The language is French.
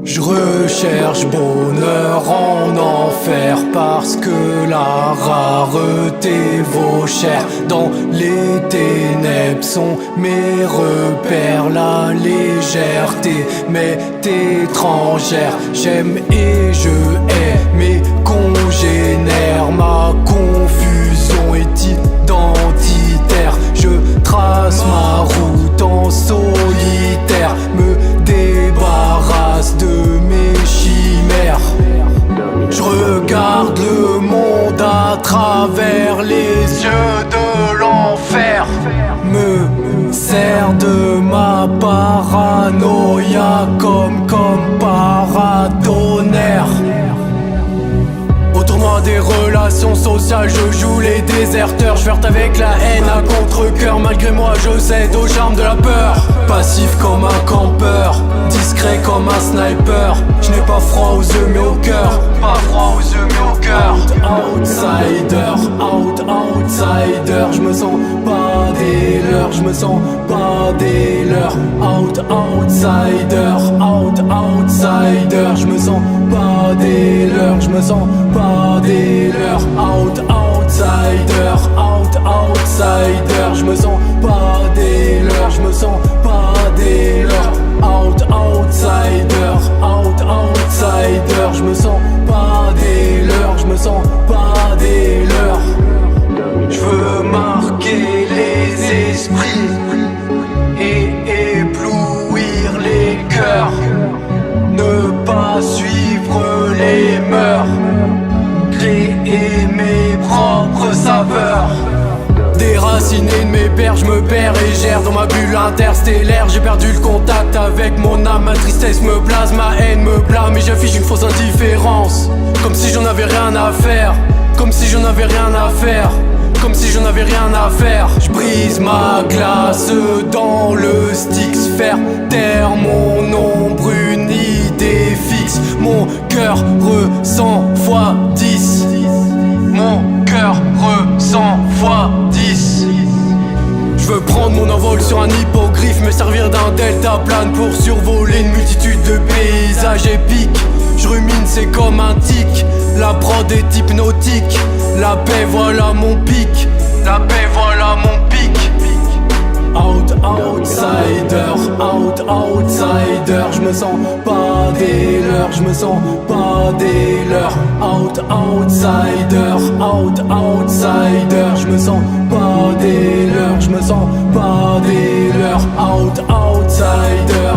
Je recherche bonheur en enfer parce que la rareté vaut cher. Dans les ténèbres sont mes repères, la légèreté m'est étrangère. J'aime et je hais mes congénères, ma confusion est identitaire. Je trace ma route en solitaire, me débarrasse de mes chimères. Je regarde le monde à travers les yeux de l'enfer, me sers de ma paranoïa comme paratonnerre. Au tournoi des relations sociales, je joue les déserteurs. Je flirte avec la haine à contre-cœur. Malgré moi, je cède au charme de la peur. Passif comme un campeur, discret comme un sniper. Je n'ai pas froid aux yeux mais au cœur. Pas froid aux yeux mais au cœur. Outsider, outsider. Je me sens pas des leurs, je me sens pas des leurs. Outsider, outsider. Je me sens pas des leurs, je me sens pas des leurs. Outsider, outsider. Je me sens pas des leurs, je me sens pas des leurs. Outsider, outsider. Je me sens pas des leurs, je me sens pas des leurs. Je veux marquer les esprits et éblouir les cœurs, ne pas suivre les mœurs, créer mes propres saveurs. Déraciné de mes pères, je me perds et gère dans ma bulle interstellaire. J'ai perdu le contact avec mon âme, ma tristesse me blase, ma haine me blâme et j'affiche une fausse indifférence. Comme si j'en avais rien à faire, comme si j'en avais rien à faire, comme si j'en avais rien à faire. Je brise ma glace dans le Styx, faire taire mon ombre, une idée fixe. Mon cœur ressent x10. Mon cœur ressent x10. Je veux prendre mon envol sur un hippogriffe, me servir d'un deltaplane pour survoler une multitude de paysages épiques. Je rumine, c'est comme un tic, la prod est hypnotique. La paix, voilà mon pic, la paix, voilà mon pic. Outsider, outsider. Je me sens pas des leurs, je me sens pas des leurs. Outsider, outsider. Je me sens pas des leurs, je me sens pas des leurs. Outsider,